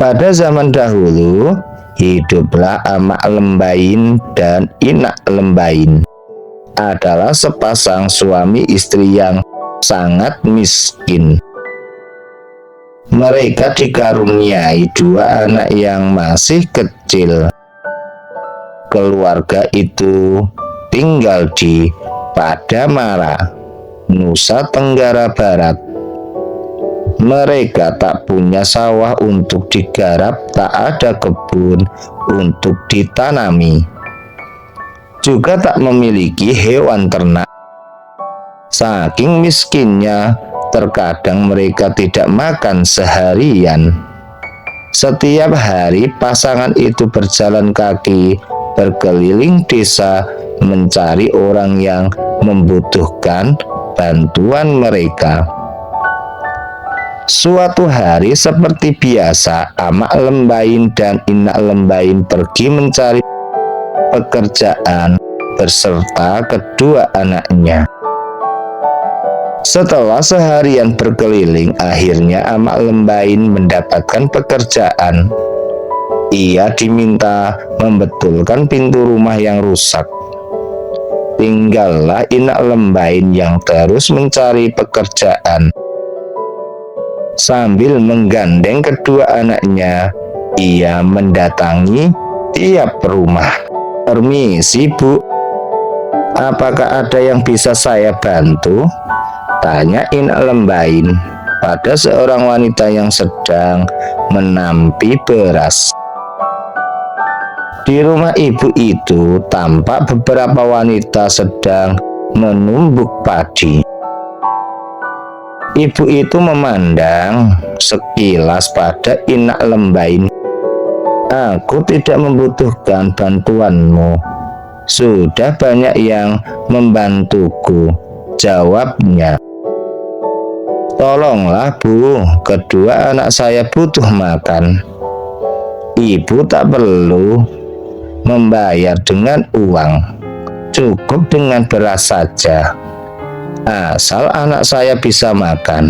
Pada zaman dahulu, hiduplah Amak Lembain dan Inak Lembain. Adalah sepasang suami istri yang sangat miskin. Mereka dikaruniai 2 anak yang masih kecil. Keluarga itu tinggal di Padamara, Nusa Tenggara Barat. Mereka tak punya sawah untuk digarap, tak ada kebun untuk ditanami, juga tak memiliki hewan ternak. Saking miskinnya, terkadang mereka tidak makan seharian. Setiap hari pasangan itu berjalan kaki berkeliling desa mencari orang yang membutuhkan bantuan mereka. Suatu hari seperti biasa, Amak Lembain dan Inak Lembain pergi mencari pekerjaan beserta kedua anaknya. Setelah seharian berkeliling, akhirnya Amak Lembain mendapatkan pekerjaan. Ia diminta membetulkan pintu rumah yang rusak. Tinggallah Inak Lembain yang terus mencari pekerjaan. Sambil menggandeng kedua anaknya, ia mendatangi tiap rumah. "Permisi, Bu. Apakah ada yang bisa saya bantu?" tanya Inak Lembain pada seorang wanita yang sedang menampi beras. Di rumah ibu itu tampak beberapa wanita sedang menumbuk padi. Ibu itu memandang sekilas pada Inak Lembain. "Aku tidak membutuhkan bantuanmu. Sudah banyak yang membantuku," jawabnya. "Tolonglah, Bu, kedua anak saya butuh makan." Ibu tak perlu membayar dengan uang, cukup dengan beras saja. "Asal anak saya bisa makan,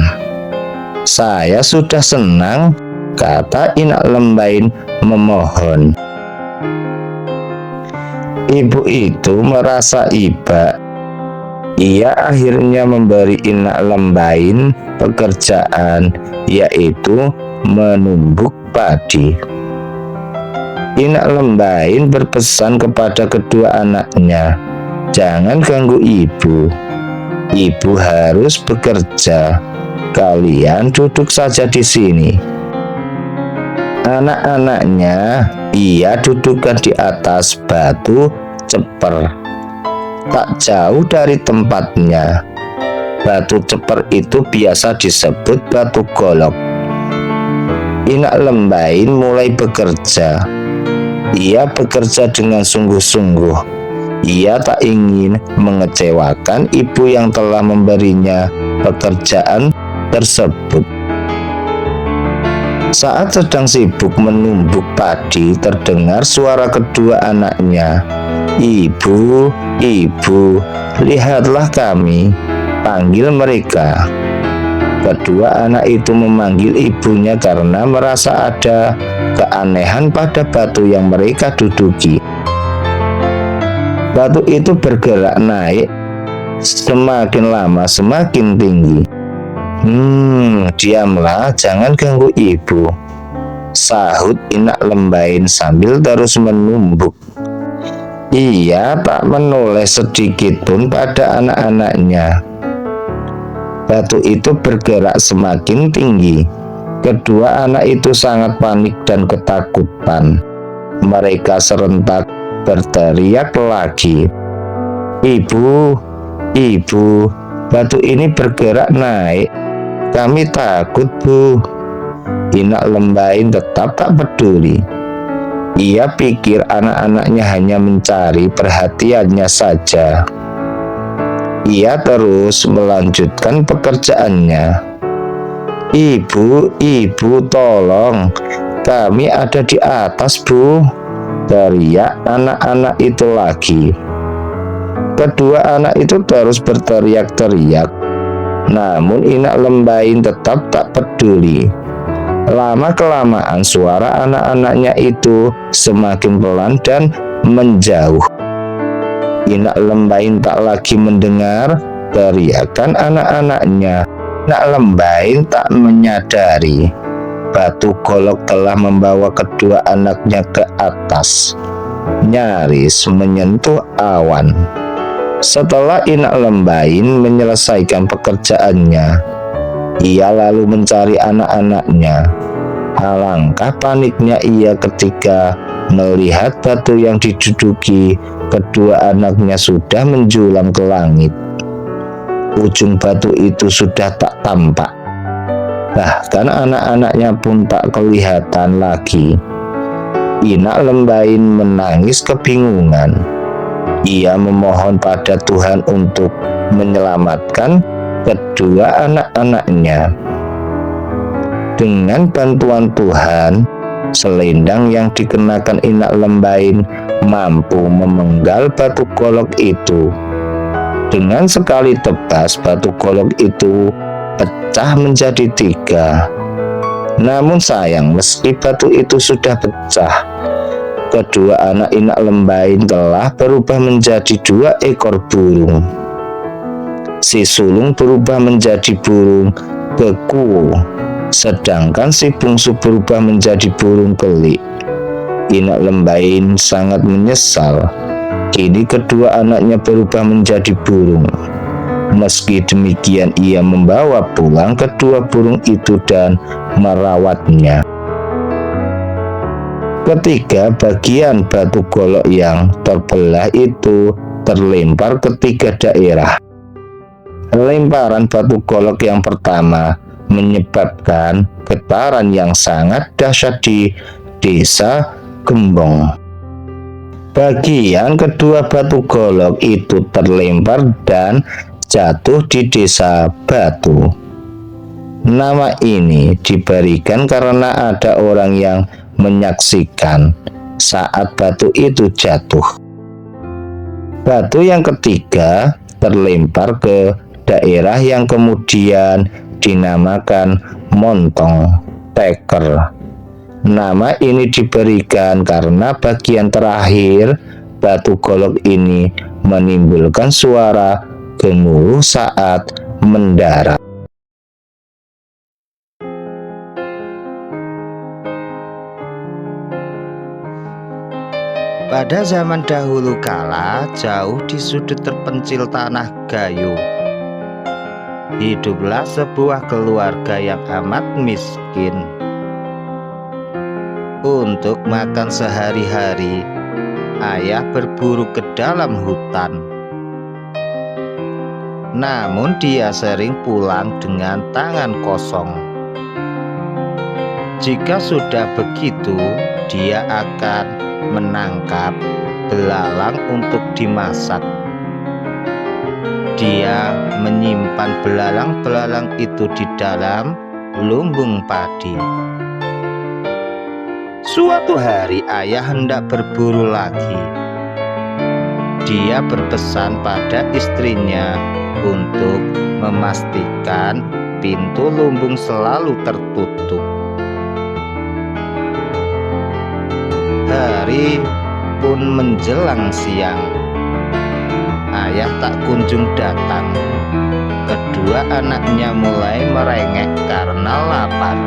saya sudah senang," kata Inak Lembain memohon. Ibu itu merasa iba. Ia akhirnya memberi Inak Lembain pekerjaan, yaitu menumbuk padi. Inak Lembain berpesan kepada kedua anaknya, "Jangan ganggu ibu. Ibu harus bekerja. Kalian duduk saja di sini." Anak-anaknya ia dudukkan di atas batu ceper, tak jauh dari tempatnya. Batu ceper itu biasa disebut batu golok. Inak Lembain mulai bekerja. Ia bekerja dengan sungguh-sungguh. Ia tak ingin mengecewakan ibu yang telah memberinya pekerjaan tersebut. Saat sedang sibuk menumbuk padi, terdengar suara kedua anaknya. "Ibu, ibu, lihatlah kami," panggil mereka. Kedua anak itu memanggil ibunya karena merasa ada keanehan pada batu yang mereka duduki. Batu itu bergerak naik, semakin lama semakin tinggi. Diamlah, jangan ganggu ibu," sahut Inak Lembain sambil terus menumbuk. Ia tak menoleh sedikit pun pada anak-anaknya. Batu itu bergerak semakin tinggi. Kedua anak itu sangat panik dan ketakutan. Mereka serentak berteriak lagi, "Ibu, ibu, batu ini bergerak naik. Kami takut, Bu." Inak Lembain tetap tak peduli. Ia pikir anak-anaknya hanya mencari perhatiannya saja. Ia terus melanjutkan pekerjaannya. "Ibu, ibu, tolong. Kami ada di atas, Bu," teriak anak-anak itu lagi. Kedua anak itu terus berteriak-teriak. Namun Inak Lembain tetap tak peduli. Lama-kelamaan suara anak-anaknya itu semakin pelan dan menjauh. Inak Lembain tak lagi mendengar teriakan anak-anaknya. Inak Lembain tak menyadari Batu Golok telah membawa kedua anaknya ke atas, nyaris menyentuh awan. Setelah Inak Lembain menyelesaikan pekerjaannya, ia lalu mencari anak-anaknya. Alangkah paniknya ia ketika melihat batu yang diduduki kedua anaknya sudah menjulang ke langit. Ujung batu itu sudah tak tampak. Bahkan anak-anaknya pun tak kelihatan lagi. Inak Lembain menangis kebingungan. Ia memohon pada Tuhan untuk menyelamatkan kedua anak-anaknya. Dengan bantuan Tuhan, selendang yang dikenakan Inak Lembain mampu memenggal batu golok itu. Dengan sekali tebas, batu golok itu pecah menjadi 3. Namun sayang, meski batu itu sudah pecah, kedua anak Inak Lembain telah berubah menjadi 2 ekor burung. Si sulung berubah menjadi burung beku, sedangkan si bungsu berubah menjadi burung pelik. Inak Lembain sangat menyesal. Kini kedua anaknya berubah menjadi burung. Meski demikian, ia membawa pulang kedua burung itu dan merawatnya. Ketika bagian batu golok yang terbelah itu terlempar ke 3 daerah. Lemparan batu golok yang pertama menyebabkan getaran yang sangat dahsyat di desa Gembong. Bagian kedua batu golok itu terlempar dan jatuh di desa Batu. Nama ini diberikan karena ada orang yang menyaksikan saat batu itu jatuh. Batu yang ketiga terlempar ke daerah yang kemudian dinamakan Montong Teker. Nama ini diberikan karena bagian terakhir batu golok ini menimbulkan suara gemuruh saat mendarat. Pada zaman dahulu kala, jauh di sudut terpencil tanah Gayo, hiduplah sebuah keluarga yang amat miskin. Untuk makan sehari-hari, ayah berburu ke dalam hutan. Namun dia sering pulang dengan tangan kosong. Jika sudah begitu, dia akan menangkap belalang untuk dimasak. Dia menyimpan belalang-belalang itu di dalam lumbung padi. Suatu hari ayah hendak berburu lagi. Dia berpesan pada istrinya untuk memastikan pintu lumbung selalu tertutup. Hari pun menjelang siang. Ayah tak kunjung datang. Kedua anaknya mulai merengek karena lapar.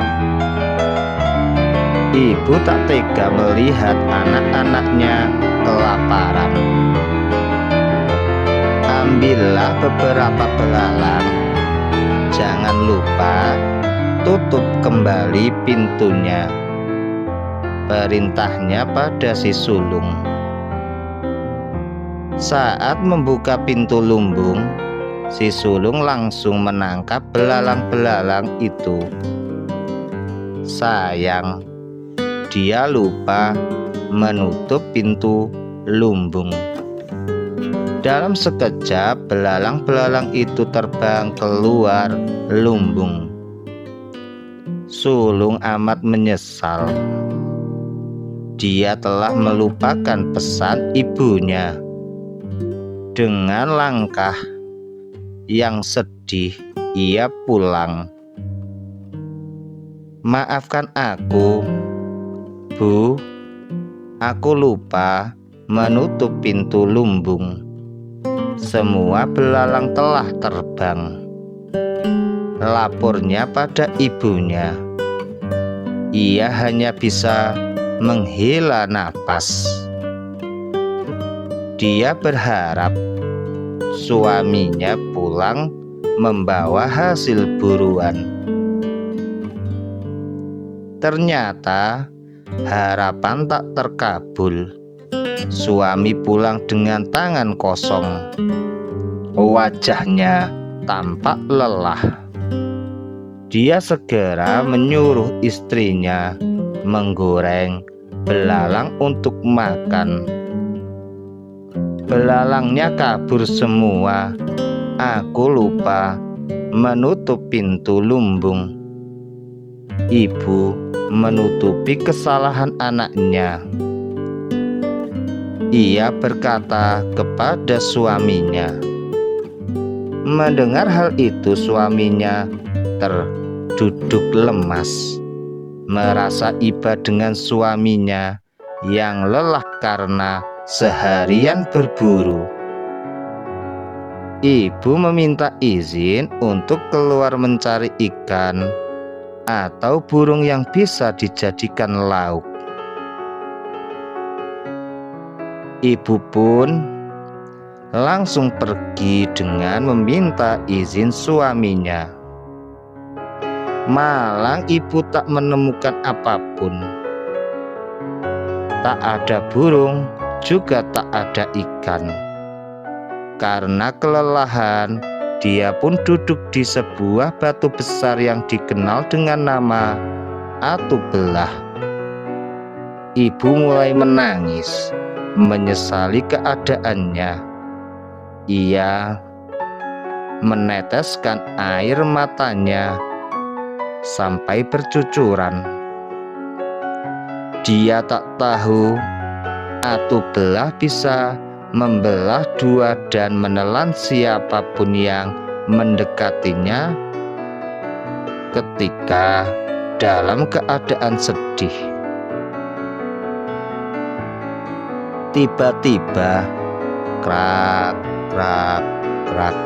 Ibu tak tega melihat anak-anaknya kelaparan. Ambillah beberapa belalang. Jangan lupa tutup kembali pintunya, perintahnya pada si sulung. Saat membuka pintu lumbung, si sulung langsung menangkap belalang-belalang itu. Sayang, dia lupa menutup pintu lumbung. Dalam sekejap, belalang-belalang itu terbang keluar lumbung. Sulung amat menyesal. Dia telah melupakan pesan ibunya. Dengan langkah yang sedih, ia pulang. Maafkan aku, Bu. Aku lupa menutup pintu lumbung. Semua belalang telah terbang. Lapornya pada ibunya. Ia hanya bisa menghela napas. Dia berharap suaminya pulang membawa hasil buruan. Ternyata harapan tak terkabul. Suami pulang dengan tangan kosong. Wajahnya tampak lelah. Dia segera menyuruh istrinya menggoreng belalang untuk makan. Belalangnya kabur semua. Aku lupa menutup pintu lumbung. Ibu menutupi kesalahan anaknya. Ia berkata kepada suaminya. Mendengar hal itu, suaminya terduduk lemas, merasa iba dengan suaminya yang lelah karena seharian berburu. Ibu meminta izin untuk keluar mencari ikan atau burung yang bisa dijadikan lauk. Ibu pun langsung pergi dengan meminta izin suaminya. Malang ibu tak menemukan apapun. Tak ada burung, juga tak ada ikan. Karena kelelahan, dia pun duduk di sebuah batu besar yang dikenal dengan nama Atu Belah. Ibu mulai menangis, menyesali keadaannya. Ia meneteskan air matanya sampai bercucuran. Dia tak tahu Atu Belah bisa membelah dua dan menelan siapapun yang mendekatinya ketika dalam keadaan sedih. Tiba-tiba, krak, krak, krak,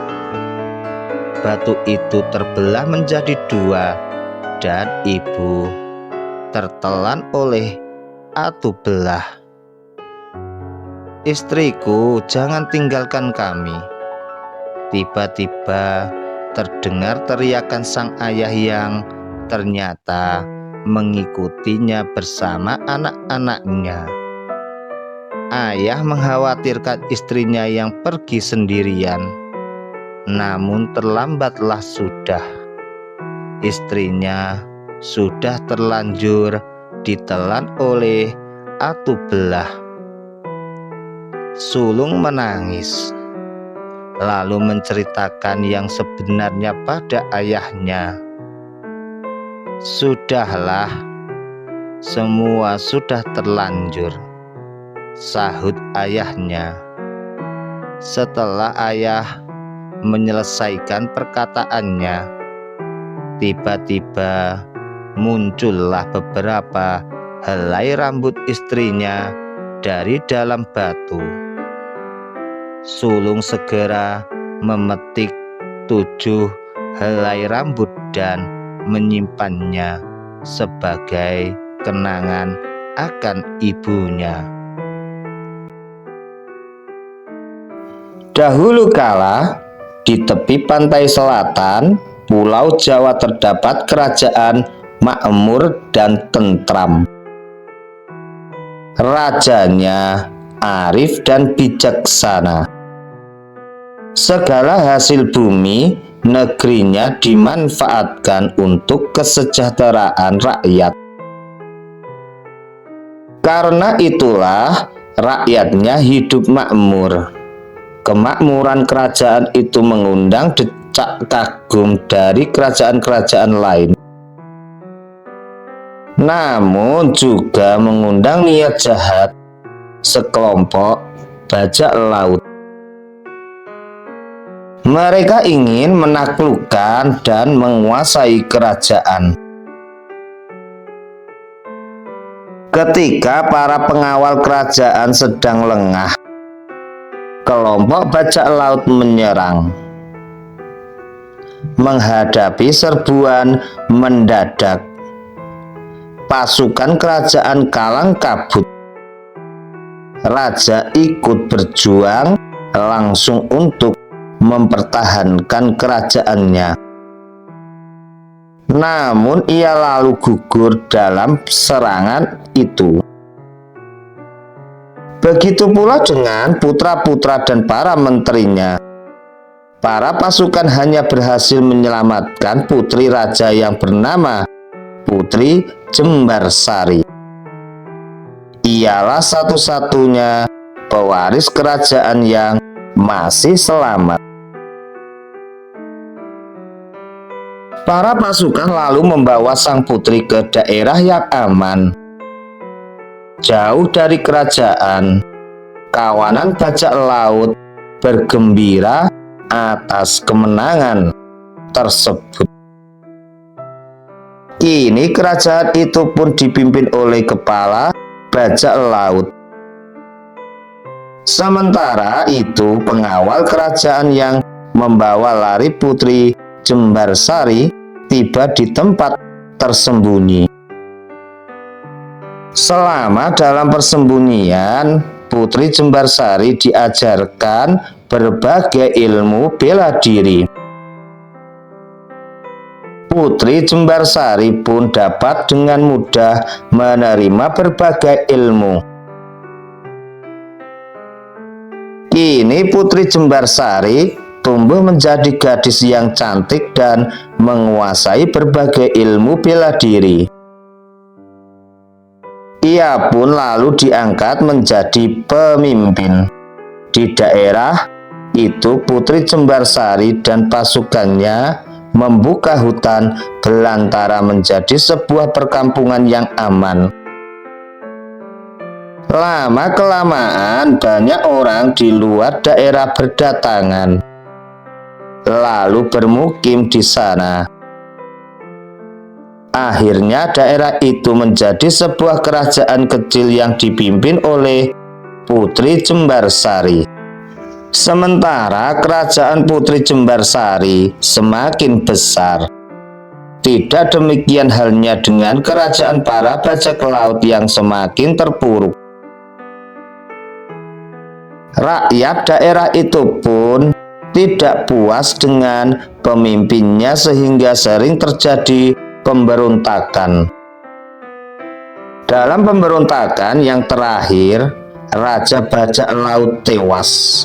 batu itu terbelah menjadi dua dan ibu tertelan oleh Atu Belah. Istriku, jangan tinggalkan kami. Tiba-tiba terdengar teriakan sang ayah yang ternyata mengikutinya bersama anak-anaknya. Ayah mengkhawatirkan istrinya yang pergi sendirian, namun terlambatlah sudah. Istrinya sudah terlanjur ditelan oleh Atu Belah. Sulung menangis, lalu menceritakan yang sebenarnya pada ayahnya. Sudahlah, semua sudah terlanjur, sahut ayahnya. Setelah ayah menyelesaikan perkataannya, tiba-tiba muncullah beberapa helai rambut istrinya dari dalam batu. Sulung segera memetik 7 helai rambut dan menyimpannya sebagai kenangan akan ibunya. Dahulu kala, di tepi pantai selatan Pulau Jawa terdapat kerajaan makmur dan tentram. Rajanya arif dan bijaksana. Segala hasil bumi negerinya dimanfaatkan untuk kesejahteraan rakyat. Karena itulah rakyatnya hidup makmur. Kemakmuran kerajaan itu mengundang decak kagum dari kerajaan-kerajaan lain, namun juga mengundang niat jahat sekelompok bajak laut. Mereka ingin menaklukkan dan menguasai kerajaan. Ketika para pengawal kerajaan sedang lengah, kelompok bajak laut menyerang. Menghadapi serbuan mendadak, pasukan kerajaan kalang kabut. Raja ikut berjuang langsung untuk mempertahankan kerajaannya. Namun ia lalu gugur dalam serangan itu. Begitu pula dengan putra-putra dan para menterinya. Para pasukan hanya berhasil menyelamatkan putri raja yang bernama Putri Jembarsari. Ialah satu-satunya pewaris kerajaan yang masih selamat. Para pasukan lalu membawa sang putri ke daerah yang aman, jauh dari kerajaan. Kawanan bajak laut bergembira atas kemenangan tersebut. Kini kerajaan itu pun dipimpin oleh kepala bajak laut. Sementara itu pengawal kerajaan yang membawa lari Putri Jembarsari tiba di tempat tersembunyi. Selama dalam persembunyian, Putri Jembarsari diajarkan berbagai ilmu bela diri. Putri Jembarsari pun dapat dengan mudah menerima berbagai ilmu. Kini Putri Jembarsari tumbuh menjadi gadis yang cantik dan menguasai berbagai ilmu bela diri. Ia pun lalu diangkat menjadi pemimpin. Di daerah itu Putri Jembarsari dan pasukannya membuka hutan belantara menjadi sebuah perkampungan yang aman. Lama-kelamaan banyak orang di luar daerah berdatangan, lalu bermukim di sana. Akhirnya daerah itu menjadi sebuah kerajaan kecil yang dipimpin oleh Putri Jembarsari. Sementara kerajaan Putri Jembarsari semakin besar. Tidak demikian halnya dengan kerajaan para bajak laut yang semakin terpuruk. Rakyat daerah itu pun tidak puas dengan pemimpinnya sehingga sering terjadi pemberontakan. Dalam pemberontakan yang terakhir, Raja Bajak Laut tewas.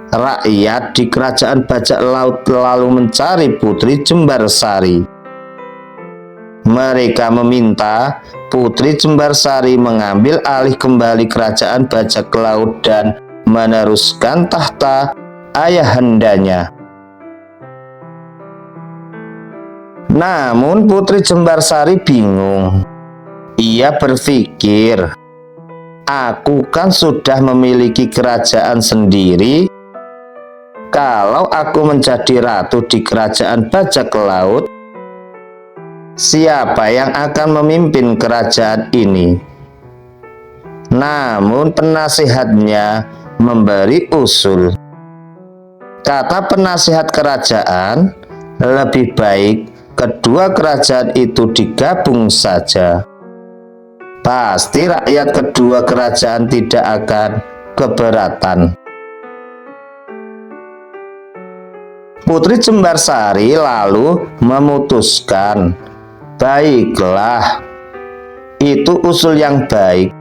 Rakyat di kerajaan bajak laut lalu mencari Putri Jembarsari. Mereka meminta Putri Jembarsari mengambil alih kembali kerajaan bajak laut dan meneruskan tahta ayahandanya. Namun Putri Jembarsari bingung. Ia berpikir, aku kan sudah memiliki kerajaan sendiri. Kalau aku menjadi ratu di kerajaan bajak laut, siapa yang akan memimpin kerajaan ini? Namun penasihatnya memberi usul. Kata penasihat kerajaan, lebih baik kedua kerajaan itu digabung saja. Pasti rakyat kedua kerajaan tidak akan keberatan. Putri Jembarsari lalu memutuskan, baiklah, itu usul yang baik.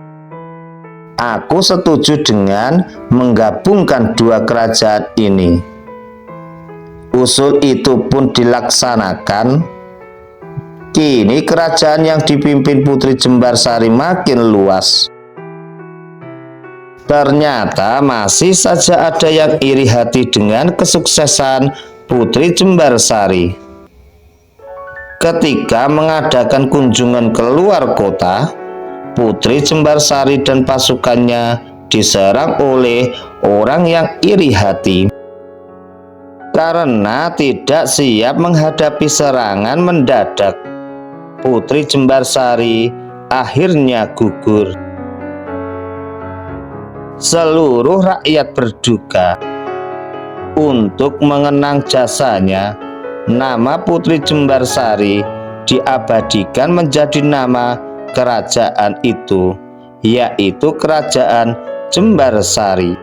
Aku setuju dengan menggabungkan dua kerajaan ini. Usul itu pun dilaksanakan. Kini kerajaan yang dipimpin Putri Jembarsari makin luas. Ternyata masih saja ada yang iri hati dengan kesuksesan Putri Jembarsari. Ketika mengadakan kunjungan ke luar kota, Putri Jembarsari dan pasukannya diserang oleh orang yang iri hati. Karena tidak siap menghadapi serangan mendadak, Putri Jembarsari akhirnya gugur. Seluruh rakyat berduka. Untuk mengenang jasanya, nama Putri Jembarsari diabadikan menjadi nama kerajaan itu, yaitu Kerajaan Jembarsari.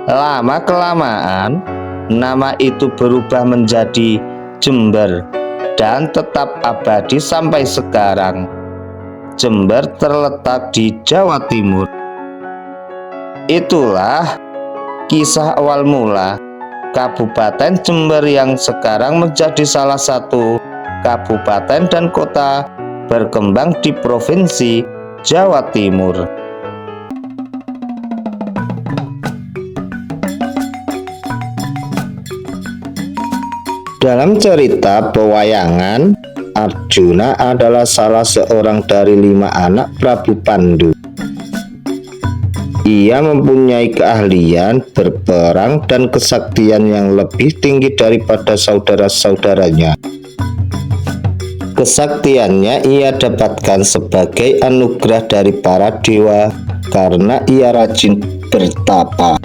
Lama-kelamaan, nama itu berubah menjadi Jember dan tetap abadi sampai sekarang. Jember terletak di Jawa Timur. Itulah kisah awal mula Kabupaten Jember yang sekarang menjadi salah satu kabupaten dan kota berkembang di Provinsi Jawa Timur. Dalam cerita pewayangan, Arjuna adalah salah seorang dari 5 anak Prabu Pandu. Ia mempunyai keahlian berperang dan kesaktian yang lebih tinggi daripada saudara-saudaranya. Kesaktiannya ia dapatkan sebagai anugerah dari para dewa karena ia rajin bertapa.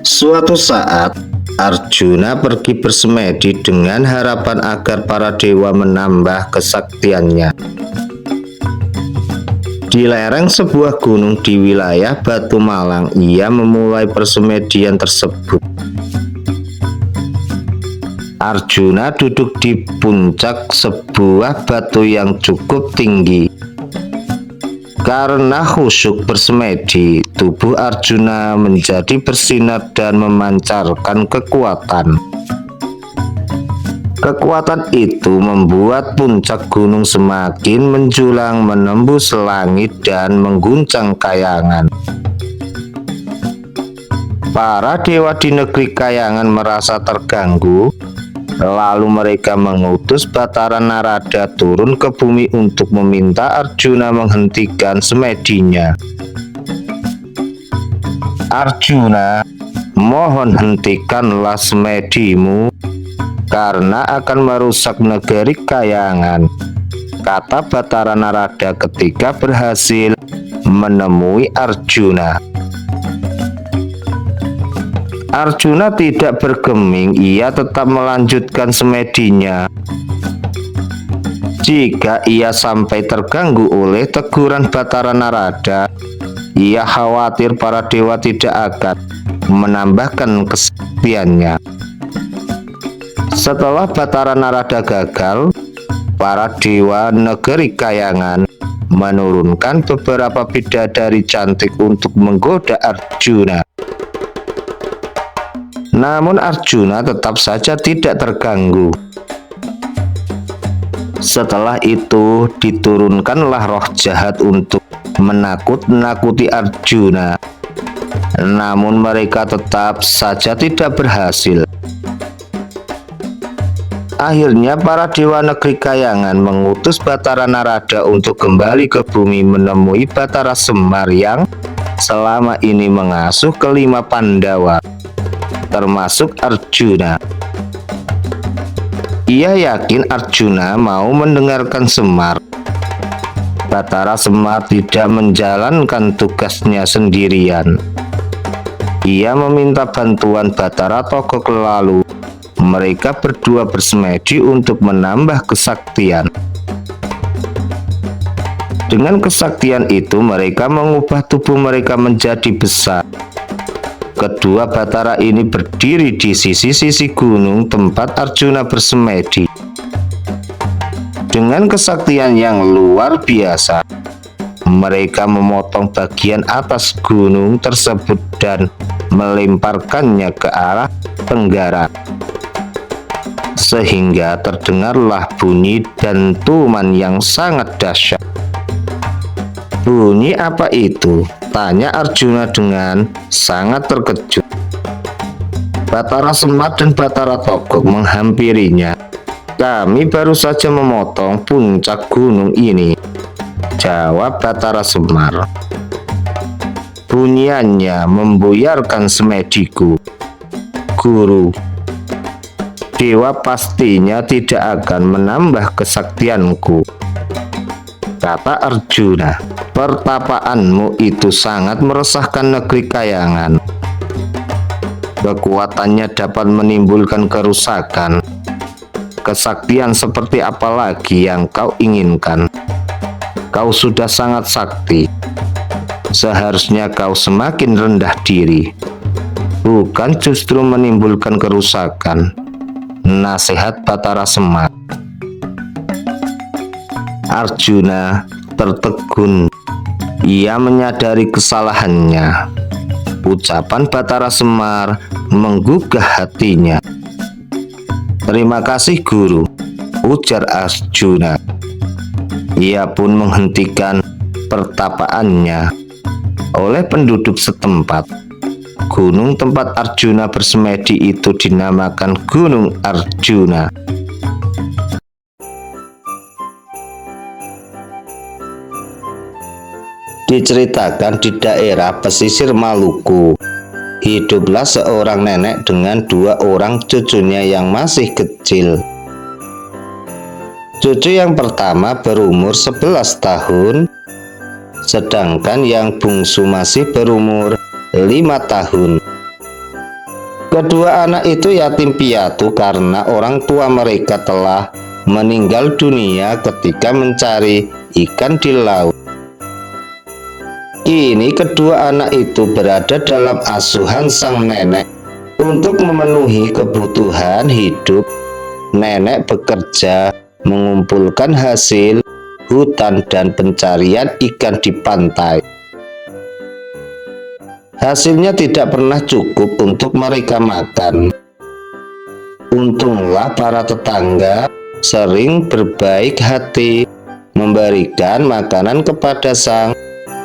Suatu saat, Arjuna pergi bersemedi dengan harapan agar para dewa menambah kesaktiannya. Di lereng sebuah gunung di wilayah Batu Malang, ia memulai persemedian tersebut. Arjuna duduk di puncak sebuah batu yang cukup tinggi. Karena khusyuk bersemedi, tubuh Arjuna menjadi bersinar dan memancarkan kekuatan. Kekuatan itu membuat puncak gunung semakin menjulang, menembus langit dan mengguncang kayangan. Para dewa di negeri Kayangan merasa terganggu, lalu mereka mengutus Batara Narada turun ke bumi untuk meminta Arjuna menghentikan semedinya. Arjuna, mohon hentikanlah semedimu, karena akan merusak negeri Kayangan, kata Batara Narada ketika berhasil menemui Arjuna. Arjuna tidak bergeming, ia tetap melanjutkan semedinya. Jika ia sampai terganggu oleh teguran Batara Narada, ia khawatir para dewa tidak akan menambahkan kesaktiannya. Setelah Batara Narada gagal, para dewa negeri Kayangan menurunkan beberapa bidadari cantik untuk menggoda Arjuna. Namun Arjuna tetap saja tidak terganggu. Setelah itu diturunkanlah roh jahat untuk menakut-nakuti Arjuna. Namun mereka tetap saja tidak berhasil. Akhirnya para dewa negeri Kayangan mengutus Batara Narada untuk kembali ke bumi menemui Batara Semar yang selama ini mengasuh kelima Pandawa, termasuk Arjuna. Ia yakin Arjuna mau mendengarkan Semar. Batara Semar tidak menjalankan tugasnya sendirian. Ia meminta bantuan Batara Togok, lalu mereka berdua bersemedi untuk menambah kesaktian. Dengan kesaktian itu mereka mengubah tubuh mereka menjadi besar. Kedua Batara ini berdiri di sisi-sisi gunung tempat Arjuna bersemedi. Dengan kesaktian yang luar biasa, mereka memotong bagian atas gunung tersebut dan melemparkannya ke arah tenggara, sehingga terdengarlah bunyi dentuman yang sangat dahsyat. Bunyi apa itu? Tanya Arjuna dengan sangat terkejut. Batara Semar dan Batara Togok menghampirinya. Kami baru saja memotong puncak gunung ini, jawab Batara Semar. Bunyiannya membuyarkan semediku. Guru, dewa pastinya tidak akan menambah kesaktianku. Kata Arjuna, pertapaanmu itu sangat meresahkan negeri Kayangan. Kekuatannya dapat menimbulkan kerusakan. Kesaktian seperti apa lagi yang kau inginkan? Kau sudah sangat sakti. Seharusnya kau semakin rendah diri, bukan justru menimbulkan kerusakan. Nasihat Batara Semar. Arjuna tertegun. Ia menyadari kesalahannya. Ucapan Batara Semar menggugah hatinya. Terima kasih guru, ujar Arjuna. Ia pun menghentikan pertapaannya. Oleh penduduk setempat, gunung tempat Arjuna bersemedi itu dinamakan Gunung Arjuna. Diceritakan di daerah pesisir Maluku, hiduplah seorang nenek dengan 2 orang cucunya yang masih kecil. Cucu yang pertama berumur 11 tahun, sedangkan yang bungsu masih berumur 5 tahun. Kedua anak itu yatim piatu karena orang tua mereka telah meninggal dunia ketika mencari ikan di laut. Kini kedua anak itu berada dalam asuhan sang nenek. Untuk memenuhi kebutuhan hidup, nenek bekerja mengumpulkan hasil hutan dan pencarian ikan di pantai. Hasilnya tidak pernah cukup untuk mereka makan. Untunglah para tetangga sering berbaik hati memberikan makanan kepada sang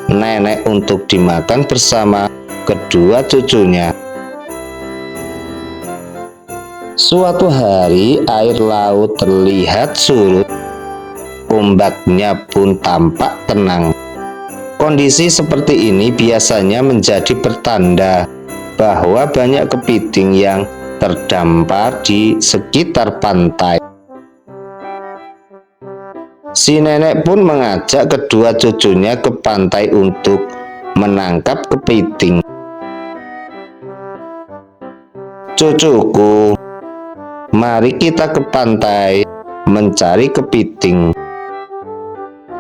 nenek untuk dimakan bersama kedua cucunya. Suatu hari air laut terlihat surut, ombaknya pun tampak tenang. Kondisi seperti ini biasanya menjadi pertanda bahwa banyak kepiting yang terdampar di sekitar pantai. Si nenek pun mengajak kedua cucunya ke pantai untuk menangkap kepiting. Cucuku, mari kita ke pantai mencari kepiting,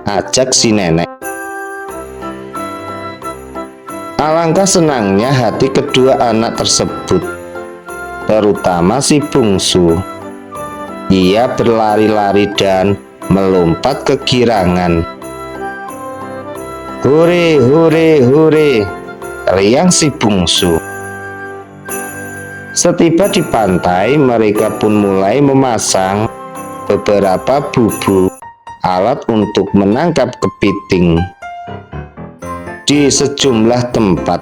ajak si nenek. Alangkah senangnya hati kedua anak tersebut, terutama si bungsu. Ia berlari-lari dan melompat kegirangan. Hore, hore, hore, riang si bungsu. Setiba di pantai, mereka pun mulai memasang beberapa bubu, alat untuk menangkap kepiting, di sejumlah tempat.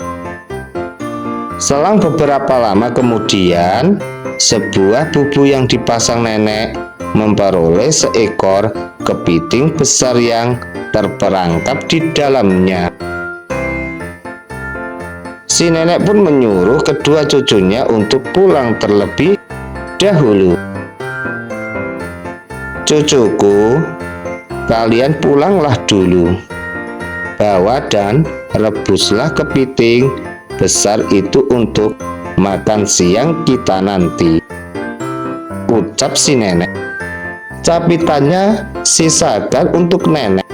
Selang beberapa lama kemudian, sebuah bubu yang dipasang nenek memperoleh seekor kepiting besar yang terperangkap di dalamnya. Si nenek pun menyuruh kedua cucunya untuk pulang terlebih dahulu. Cucuku, kalian pulanglah dulu. Bawa dan rebuslah kepiting besar itu untuk makan siang kita nanti, ucap si nenek. Capitannya sisakan untuk nenek.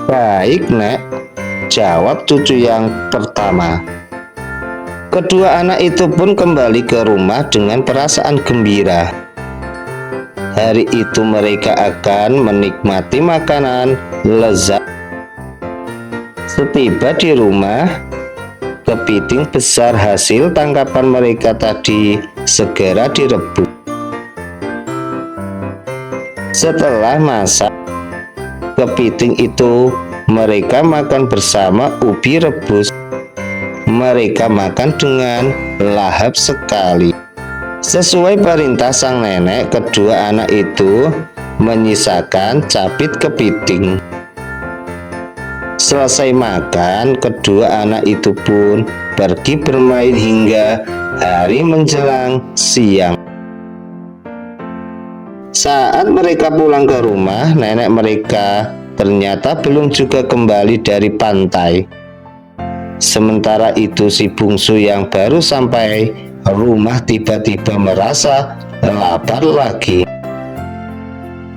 Baik, Nek, jawab cucu yang pertama. Kedua anak itu pun kembali ke rumah dengan perasaan gembira. Hari itu mereka akan menikmati makanan lezat. Setiba di rumah, kepiting besar hasil tangkapan mereka tadi segera direbus. Setelah masak kepiting itu, mereka makan bersama ubi rebus. Mereka makan dengan lahap sekali. Sesuai perintah sang nenek, kedua anak itu menyisakan capit kepiting. Selesai makan, kedua anak itu pun pergi bermain hingga hari menjelang siang. Saat mereka pulang ke rumah, nenek mereka ternyata belum juga kembali dari pantai. Sementara itu si bungsu yang baru sampai rumah tiba-tiba merasa lapar lagi.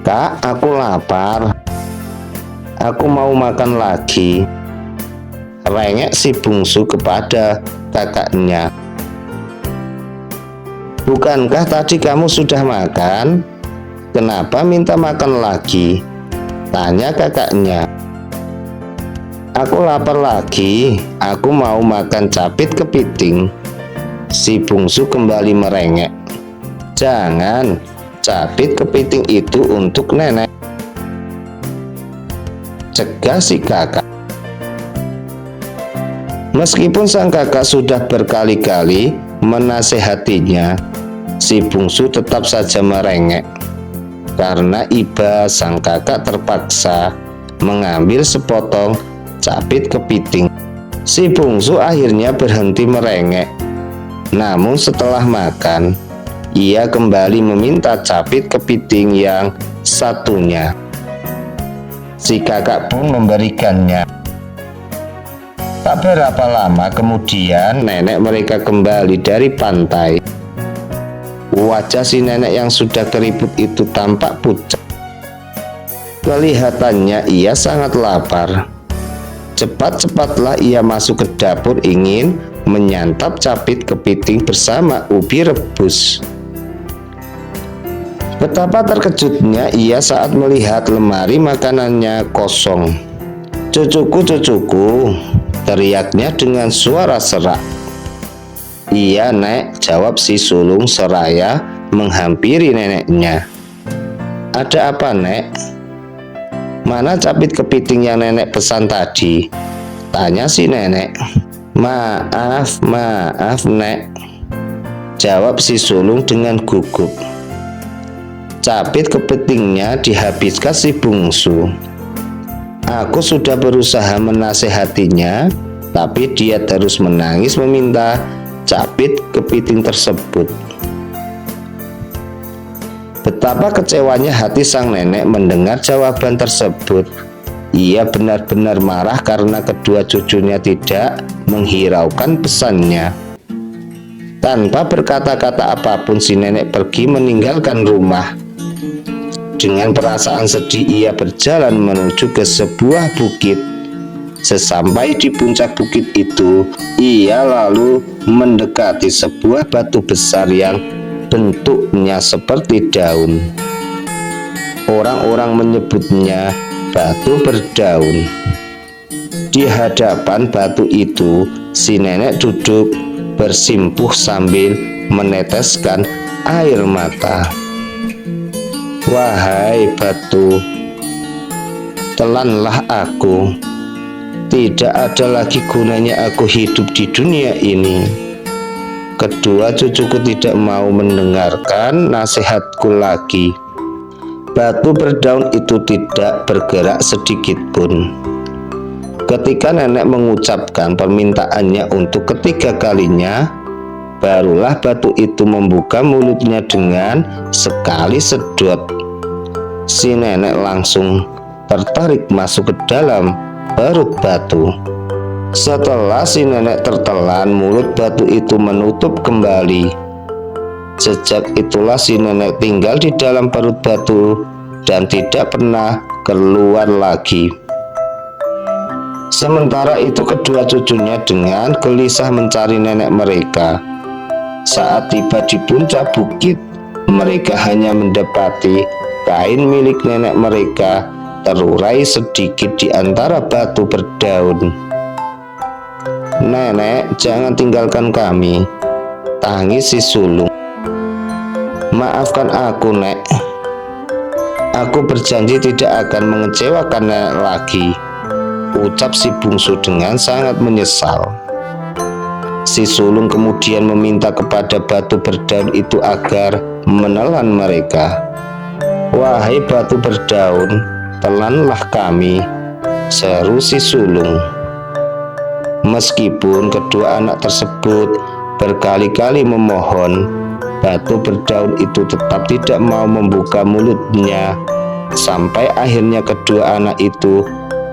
"Kak, aku lapar. Aku mau makan lagi," rengek si bungsu kepada kakaknya. "Bukankah tadi kamu sudah makan? Kenapa minta makan lagi?" tanya kakaknya. "Aku lapar lagi. Aku mau makan capit kepiting," si bungsu kembali merengek. "Jangan, capit kepiting itu untuk nenek," cegah si kakak. Meskipun sang kakak sudah berkali-kali menasehatinya, si bungsu tetap saja merengek. Karena iba sang kakak terpaksa mengambil sepotong capit kepiting. Si bungsu akhirnya berhenti merengek. Namun setelah makan, ia kembali meminta capit kepiting yang satunya. Si kakak pun memberikannya. Tak berapa lama kemudian nenek mereka kembali dari pantai. Wajah si nenek yang sudah keriput itu tampak pucat. Kelihatannya ia sangat lapar. Cepat-cepatlah ia masuk ke dapur ingin menyantap capit kepiting bersama ubi rebus. Betapa terkejutnya ia saat melihat lemari makanannya kosong. "Cucuku, cucuku," teriaknya dengan suara serak. "Iya, Nek," jawab si sulung seraya menghampiri neneknya. "Ada apa, Nek? Mana capit kepiting yang nenek pesan tadi?" tanya si nenek. Maaf, Nek," jawab si sulung dengan gugup. "Capit kepitingnya dihabiskan si bungsu. Aku sudah berusaha menasehatinya, tapi dia terus menangis meminta capit kepiting tersebut." Betapa kecewanya hati sang nenek mendengar jawaban tersebut. Ia benar-benar marah karena kedua cucunya tidak menghiraukan pesannya. Tanpa berkata-kata apapun, si nenek pergi meninggalkan rumah. Dengan perasaan sedih, ia berjalan menuju ke sebuah bukit. Sesampai di puncak bukit itu, ia lalu mendekati sebuah batu besar yang bentuknya seperti daun. Orang-orang menyebutnya batu berdaun. Di hadapan batu itu, si nenek duduk bersimpuh sambil meneteskan air mata. "Wahai batu, telanlah aku. Tidak ada lagi gunanya aku hidup di dunia ini." Kedua cucuku tidak mau mendengarkan nasihatku lagi. Batu berdaun itu tidak bergerak sedikit pun. Ketika nenek mengucapkan permintaannya untuk ketiga kalinya, barulah batu itu membuka mulutnya dengan sekali sedot. Si nenek langsung tertarik masuk ke dalam perut batu. Setelah si nenek tertelan, mulut batu itu menutup kembali. Sejak itulah si nenek tinggal di dalam perut batu dan tidak pernah keluar lagi. Sementara itu kedua cucunya dengan gelisah mencari nenek mereka. Saat tiba di puncak bukit, mereka hanya mendapati kain milik nenek mereka terurai sedikit di antara batu berdaun. "Nenek, jangan tinggalkan kami," tangis si sulung. "Maafkan aku, Nek. Aku berjanji tidak akan mengecewakan nenek lagi," ucap si bungsu dengan sangat menyesal. Si sulung kemudian meminta kepada batu berdaun itu agar menelan mereka. "Wahai batu berdaun, telanlah kami," seru si sulung. Meskipun kedua anak tersebut berkali-kali memohon, Batu berdaun itu tetap tidak mau membuka mulutnya, sampai akhirnya kedua anak itu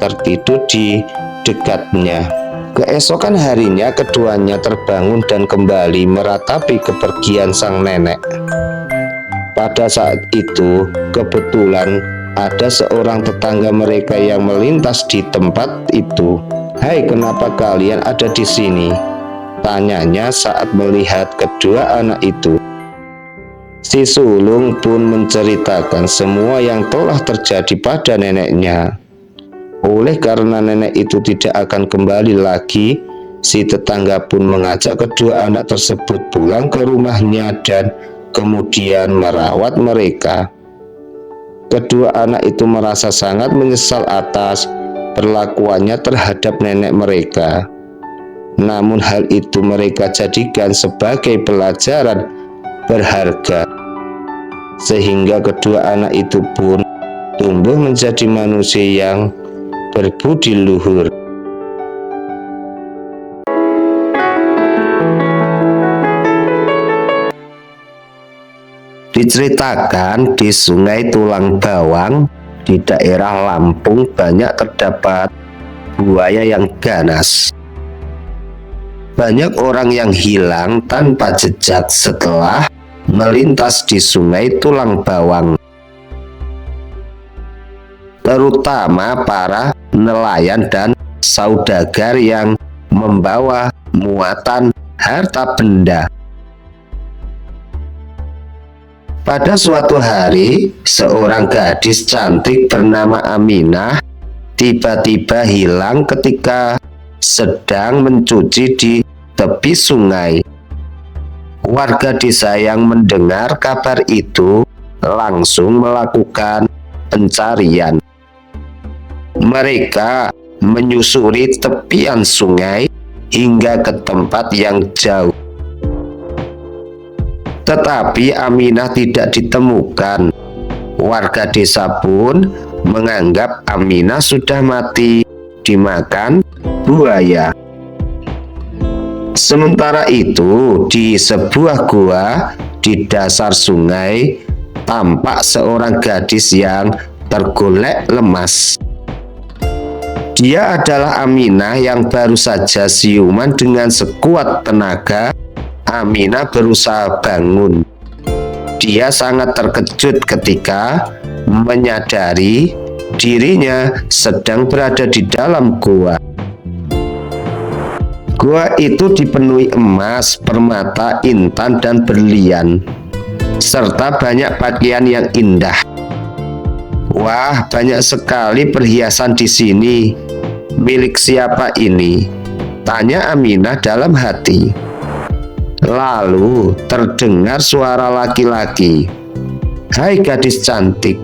tertidur di dekatnya. Keesokan harinya keduanya terbangun dan kembali meratapi kepergian sang nenek. Pada saat itu kebetulan ada seorang tetangga mereka yang melintas di tempat itu. "Hai, kenapa kalian ada di sini?" tanyanya saat melihat kedua anak itu. Si sulung pun menceritakan semua yang telah terjadi pada neneknya. Oleh karena nenek itu tidak akan kembali lagi, si tetangga pun mengajak kedua anak tersebut pulang ke rumahnya dan kemudian merawat mereka. Kedua anak itu merasa sangat menyesal atas perlakuannya terhadap nenek mereka. Namun hal itu mereka jadikan sebagai pelajaran berharga, sehingga kedua anak itu pun tumbuh menjadi manusia yang berbudi luhur. Diceritakan di Sungai Tulang Bawang di daerah Lampung banyak terdapat buaya yang ganas. Banyak orang yang hilang tanpa jejak setelah melintas di Sungai Tulang Bawang, terutama para nelayan dan saudagar yang membawa muatan harta benda. Pada suatu hari, seorang gadis cantik bernama Aminah tiba-tiba hilang ketika sedang mencuci di tepi sungai. Warga desa yang mendengar kabar itu langsung melakukan pencarian. Mereka menyusuri tepian sungai hingga ke tempat yang jauh. Tetapi Aminah tidak ditemukan. Warga desa pun menganggap Aminah sudah mati dimakan buaya. Sementara itu, di sebuah gua di dasar sungai tampak seorang gadis yang tergolek lemas. Dia adalah Aminah yang baru saja siuman. Dengan sekuat tenaga, Aminah berusaha bangun. Dia sangat terkejut ketika menyadari dirinya sedang berada di dalam gua. Gua itu dipenuhi emas, permata, intan, dan berlian, serta banyak pakaian yang indah. "Wah, banyak sekali perhiasan di sini. Milik siapa ini?" tanya Aminah dalam hati. Lalu terdengar suara laki-laki. "Hai gadis cantik,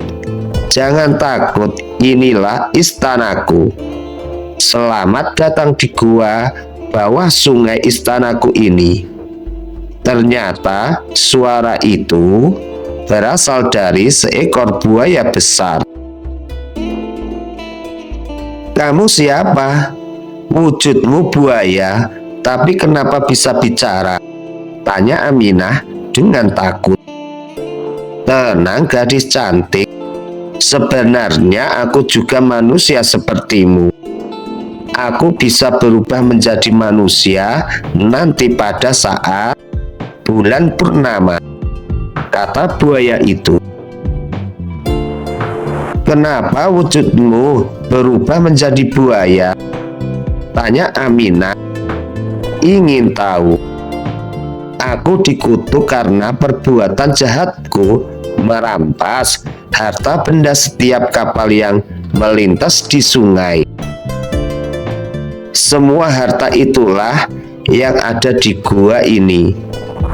jangan takut, inilah istanaku. Selamat datang di gua bawah sungai istanaku ini." Ternyata suara itu berasal dari seekor buaya besar. "Kamu siapa? Wujudmu buaya, tapi kenapa bisa bicara?" tanya Aminah dengan takut. "Tenang gadis cantik, sebenarnya aku juga manusia sepertimu. Aku bisa berubah menjadi manusia nanti pada saat bulan purnama," kata buaya itu. "Kenapa wujudmu berubah menjadi buaya?" tanya Aminah ingin tahu. "Aku dikutuk karena perbuatan jahatku merampas harta benda setiap kapal yang melintas di sungai. Semua harta itulah yang ada di gua ini,"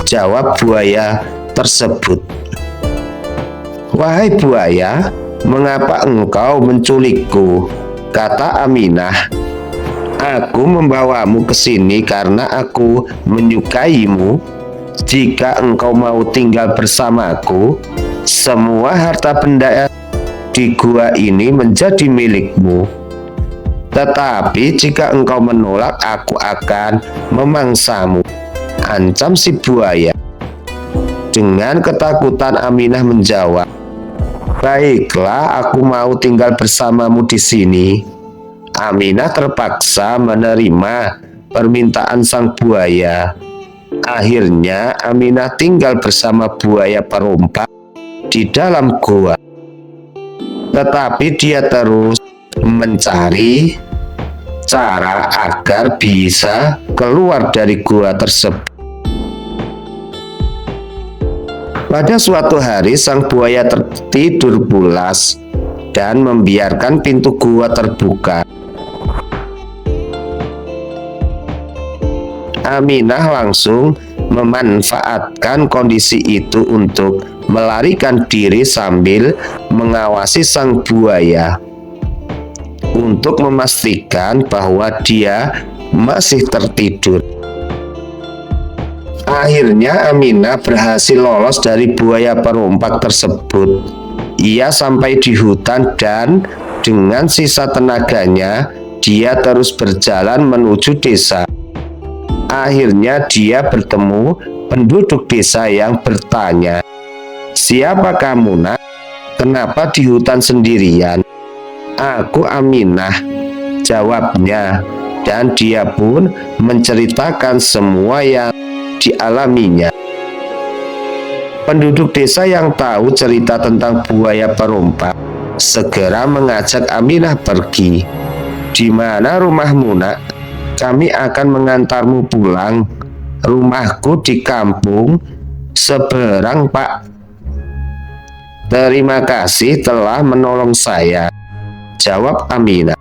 jawab buaya tersebut. "Wahai buaya, mengapa engkau menculikku?" kata Aminah. "Aku membawamu ke sini karena aku menyukaimu. Jika engkau mau tinggal bersamaku, semua harta benda di gua ini menjadi milikmu. Tetapi jika engkau menolak, aku akan memangsamu," ancam si buaya. Dengan ketakutan Aminah menjawab, "Baiklah, aku mau tinggal bersamamu di sini." Aminah terpaksa menerima permintaan sang buaya. Akhirnya Aminah tinggal bersama buaya perompak di dalam gua. Tetapi dia terus mencari cara agar bisa keluar dari gua tersebut. Pada suatu hari sang buaya tertidur pulas dan membiarkan pintu gua terbuka. Aminah langsung memanfaatkan kondisi itu untuk melarikan diri sambil mengawasi sang buaya untuk memastikan bahwa dia masih tertidur. Akhirnya Aminah berhasil lolos dari buaya perompak tersebut. Ia sampai di hutan dan dengan sisa tenaganya dia terus berjalan menuju desa. Akhirnya dia bertemu penduduk desa yang bertanya, "Siapa kamu, Nak? Kenapa di hutan sendirian?" "Aku Aminah," jawabnya, dan dia pun menceritakan semua yang dialaminya. Penduduk desa yang tahu cerita tentang buaya perompak segera mengajak Aminah pergi. "Di mana rumahmu, Nak? Kami akan mengantarmu pulang. Rumahku di kampung seberang, Pak. Terima kasih telah menolong saya," jawab Aminah.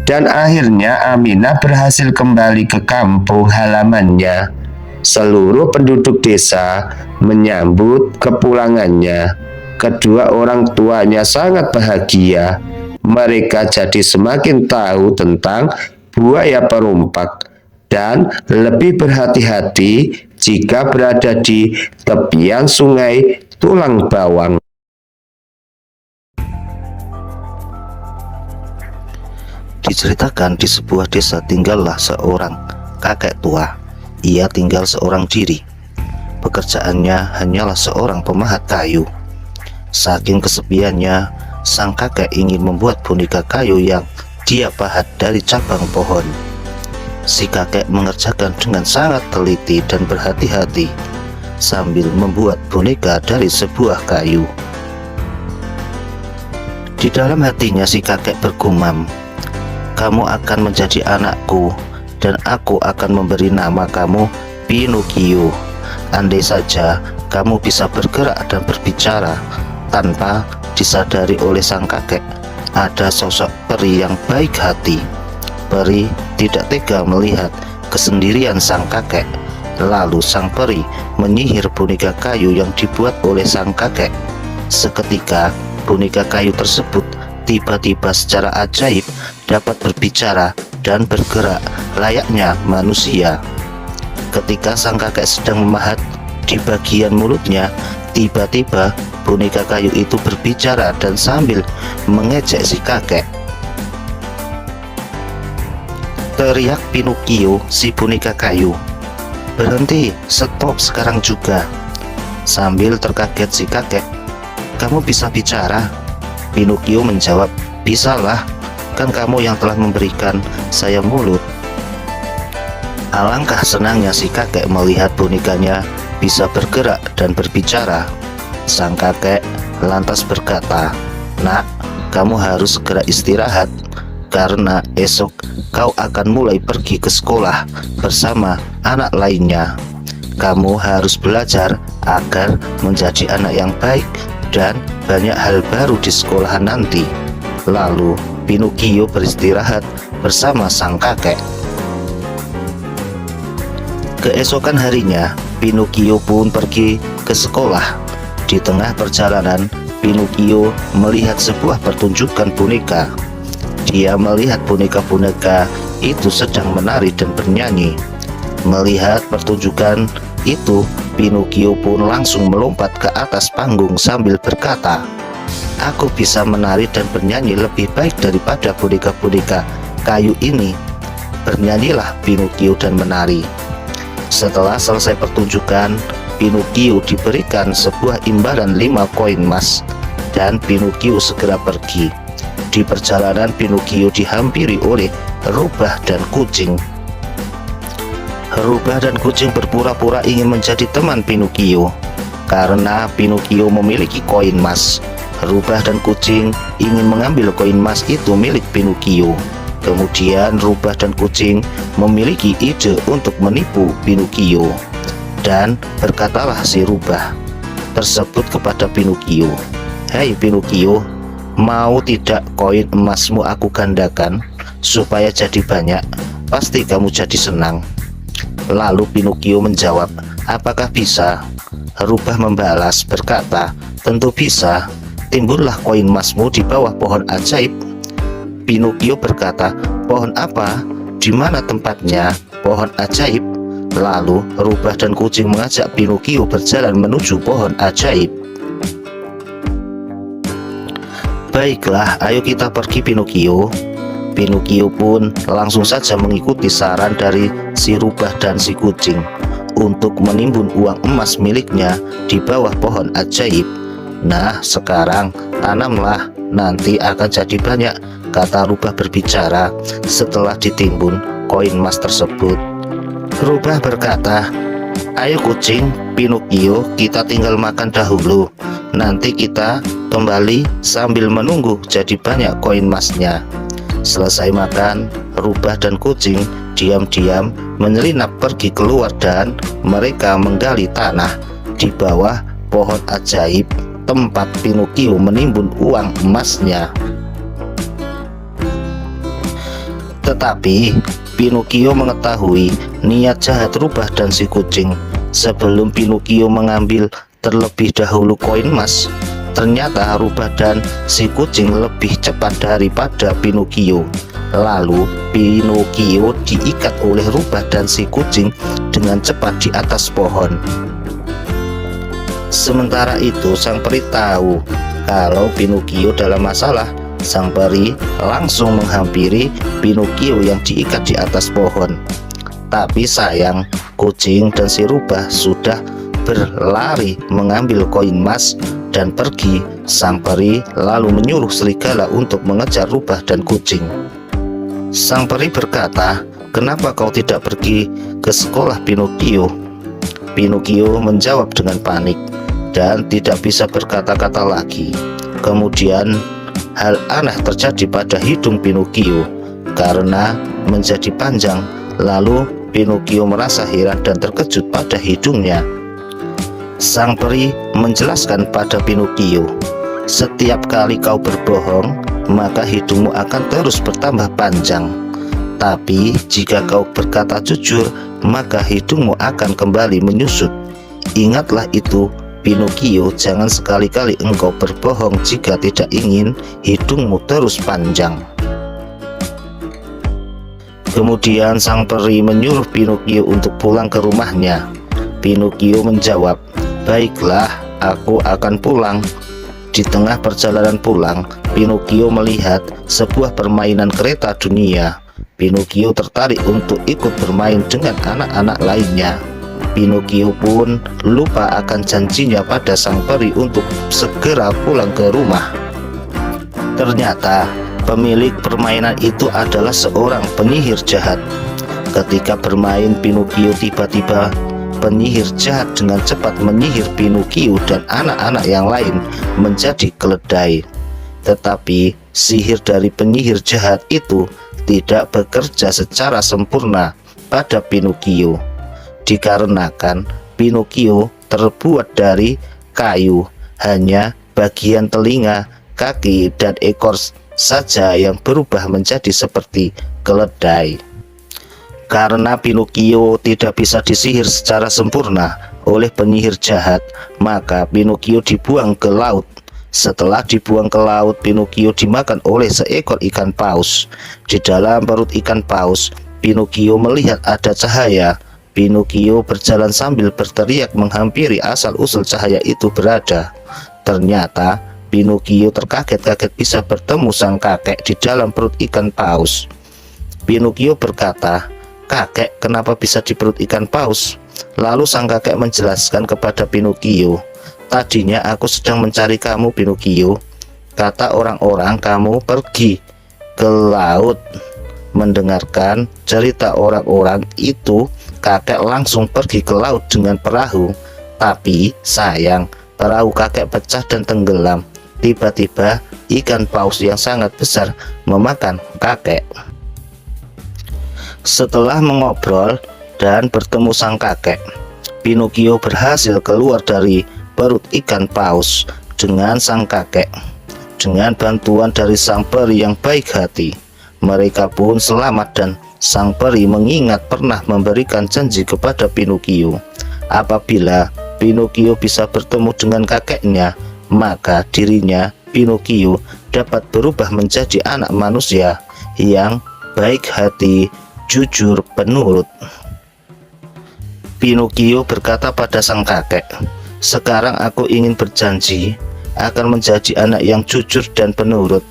Dan akhirnya Aminah berhasil kembali ke kampung halamannya. Seluruh penduduk desa menyambut kepulangannya. Kedua orang tuanya sangat bahagia. Mereka jadi semakin tahu tentang buaya perompak dan lebih berhati-hati jika berada di tepian sungai Tulang Bawang. Diceritakan di sebuah desa tinggallah seorang kakek tua. Ia tinggal seorang diri. Pekerjaannya hanyalah seorang pemahat kayu. Saking kesepiannya, sang kakek ingin membuat boneka kayu yang dia pahat dari cabang pohon. Si kakek mengerjakan dengan sangat teliti dan berhati-hati sambil membuat boneka dari sebuah kayu. Di dalam hatinya si kakek bergumam, "Kamu akan menjadi anakku dan aku akan memberi nama kamu Pinocchio. Andai saja kamu bisa bergerak dan berbicara." Tanpa disadari oleh sang kakek, ada sosok peri yang baik hati. Peri tidak tega melihat kesendirian sang kakek. Lalu sang peri menyihir boneka kayu yang dibuat oleh sang kakek. Seketika boneka kayu tersebut tiba-tiba secara ajaib dapat berbicara dan bergerak layaknya manusia. Ketika sang kakek sedang memahat, di bagian mulutnya tiba-tiba boneka kayu itu berbicara dan sambil mengejek si kakek. Teriak Pinocchio si boneka kayu, "Berhenti, stop sekarang juga." Sambil terkaget si kakek, "Kamu bisa bicara?" Pinocchio menjawab, "Bisalah, kan kamu yang telah memberikan saya mulut." Alangkah senangnya si kakek melihat bonekanya bisa bergerak dan berbicara. Sang kakek lantas berkata, "Nak, kamu harus segera istirahat, karena esok kau akan mulai pergi ke sekolah bersama anak lainnya. Kamu harus belajar agar menjadi anak yang baik dan banyak hal baru di sekolahan nanti." Lalu Pinocchio beristirahat bersama sang kakek. Keesokan harinya, Pinocchio pun pergi ke sekolah. Di tengah perjalanan, Pinocchio melihat sebuah pertunjukan boneka. Dia melihat boneka-boneka itu sedang menari dan bernyanyi. Melihat pertunjukan itu, Pinocchio pun langsung melompat ke atas panggung sambil berkata, "Aku bisa menari dan bernyanyi lebih baik daripada boneka-boneka kayu ini." Bernyanyilah Pinocchio dan menari. Setelah selesai pertunjukan, Pinocchio diberikan sebuah imbalan 5 koin emas dan Pinocchio segera pergi. Di perjalanan Pinocchio dihampiri oleh rubah dan kucing. Rubah dan kucing berpura-pura ingin menjadi teman Pinocchio karena Pinocchio memiliki koin emas. Rubah dan kucing ingin mengambil koin emas itu milik Pinocchio. Kemudian rubah dan kucing memiliki ide untuk menipu Pinocchio. Dan berkatalah si rubah tersebut kepada Pinocchio, "Hai Pinocchio, mau tidak koin emasmu aku gandakan supaya jadi banyak? Pasti kamu jadi senang." Lalu Pinocchio menjawab, "Apakah bisa?" Rubah membalas berkata, "Tentu bisa. Timbullah koin emasmu di bawah pohon ajaib." Pinocchio berkata, "Pohon apa? Di mana tempatnya pohon ajaib?" Lalu rubah dan kucing mengajak Pinocchio berjalan menuju pohon ajaib. "Baiklah, ayo kita pergi Pinocchio." Pinocchio pun langsung saja mengikuti saran dari si rubah dan si kucing untuk menimbun uang emas miliknya di bawah pohon ajaib. "Nah, sekarang tanamlah, nanti akan jadi banyak," kata rubah berbicara setelah ditimbun koin emas tersebut. Rubah berkata, "Ayo kucing, Pinocchio, kita tinggal makan dahulu. Nanti kita kembali sambil menunggu jadi banyak koin emasnya." Selesai makan, rubah dan kucing diam-diam menyelinap pergi keluar dan mereka menggali tanah di bawah pohon ajaib tempat Pinocchio menimbun uang emasnya. Tetapi Pinocchio mengetahui niat jahat rubah dan si kucing. Sebelum Pinocchio mengambil terlebih dahulu koin emas, ternyata rubah dan si kucing lebih cepat daripada Pinocchio. Lalu Pinocchio diikat oleh rubah dan si kucing dengan cepat di atas pohon. Sementara itu sang peri tahu kalau Pinocchio dalam masalah. Sang peri langsung menghampiri Pinocchio yang diikat di atas pohon. Tapi sayang, kucing dan si rubah sudah berlari mengambil koin emas dan pergi. Sang peri lalu menyuruh serigala untuk mengejar rubah dan kucing. Sang peri berkata, "Kenapa kau tidak pergi ke sekolah Pinocchio?" Pinocchio menjawab dengan panik dan tidak bisa berkata-kata lagi. Kemudian hal aneh terjadi pada hidung Pinocchio karena menjadi panjang. Lalu Pinocchio merasa heran dan terkejut pada hidungnya. Sang peri menjelaskan pada Pinocchio, "Setiap kali kau berbohong, maka hidungmu akan terus bertambah panjang. Tapi jika kau berkata jujur, maka hidungmu akan kembali menyusut. Ingatlah itu, Pinocchio, jangan sekali-kali engkau berbohong jika tidak ingin hidungmu terus panjang." Kemudian sang peri menyuruh Pinocchio untuk pulang ke rumahnya. Pinocchio menjawab, "Baiklah, aku akan pulang." Di tengah perjalanan pulang, Pinocchio melihat sebuah permainan kereta dunia. Pinocchio tertarik untuk ikut bermain dengan anak-anak lainnya. Pinocchio pun lupa akan janjinya pada sang peri untuk segera pulang ke rumah. Ternyata pemilik permainan itu adalah seorang penyihir jahat. Ketika bermain, Pinocchio tiba-tiba penyihir jahat dengan cepat menyihir Pinocchio dan anak-anak yang lain menjadi keledai. Tetapi sihir dari penyihir jahat itu tidak bekerja secara sempurna pada Pinocchio, dikarenakan Pinocchio terbuat dari kayu. Hanya bagian telinga, kaki, dan ekor saja yang berubah menjadi seperti keledai. Karena Pinocchio tidak bisa disihir secara sempurna oleh penyihir jahat, maka Pinocchio dibuang ke laut. Setelah dibuang ke laut, Pinocchio dimakan oleh seekor ikan paus. Di dalam perut ikan paus, Pinocchio melihat ada cahaya. Pinocchio berjalan sambil berteriak menghampiri asal-usul cahaya itu berada. Ternyata Pinocchio terkaget-kaget bisa bertemu sang kakek di dalam perut ikan paus. Pinocchio berkata, "Kakek, kenapa bisa di perut ikan paus?" Lalu sang kakek menjelaskan kepada Pinocchio, "Tadinya aku sedang mencari kamu, Pinocchio. Kata orang-orang kamu pergi ke laut." Mendengarkan cerita orang-orang itu, kakek langsung pergi ke laut dengan perahu. Tapi sayang, perahu kakek pecah dan tenggelam. Tiba-tiba ikan paus yang sangat besar memakan kakek. Setelah mengobrol dan bertemu sang kakek, Pinocchio berhasil keluar dari perut ikan paus dengan sang kakek. Dengan bantuan dari sang peri yang baik hati, mereka pun selamat dan sang peri mengingat pernah memberikan janji kepada Pinocchio. Apabila Pinocchio bisa bertemu dengan kakeknya, maka dirinya, Pinocchio, dapat berubah menjadi anak manusia yang baik hati, jujur, penurut. Pinocchio berkata pada sang kakek, "Sekarang aku ingin berjanji akan menjadi anak yang jujur dan penurut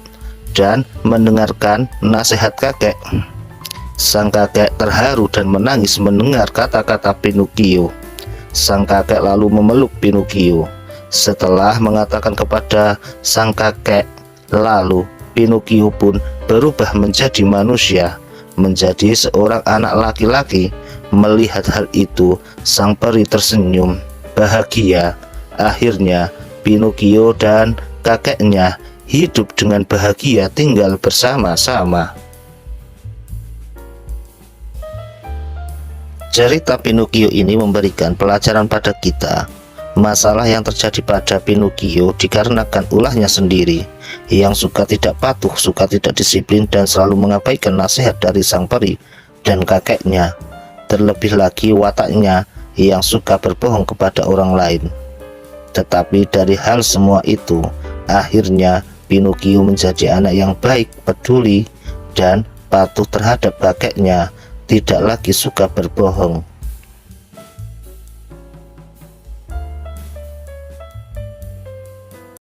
dan mendengarkan nasihat kakek." Sang kakek terharu dan menangis mendengar kata-kata Pinocchio. Sang kakek lalu memeluk Pinocchio. Setelah mengatakan kepada sang kakek, lalu Pinocchio pun berubah menjadi manusia, menjadi seorang anak laki-laki. Melihat hal itu, sang peri tersenyum bahagia. Akhirnya Pinocchio dan kakeknya hidup dengan bahagia tinggal bersama-sama. Cerita Pinocchio ini memberikan pelajaran pada kita. Masalah yang terjadi pada Pinocchio dikarenakan ulahnya sendiri, yang suka tidak patuh, suka tidak disiplin, dan selalu mengabaikan nasihat dari sang peri dan kakeknya. Terlebih lagi wataknya yang suka berbohong kepada orang lain. Tetapi dari hal semua itu, akhirnya Pinocchio menjadi anak yang baik, peduli, dan patuh terhadap kakeknya, tidak lagi suka berbohong.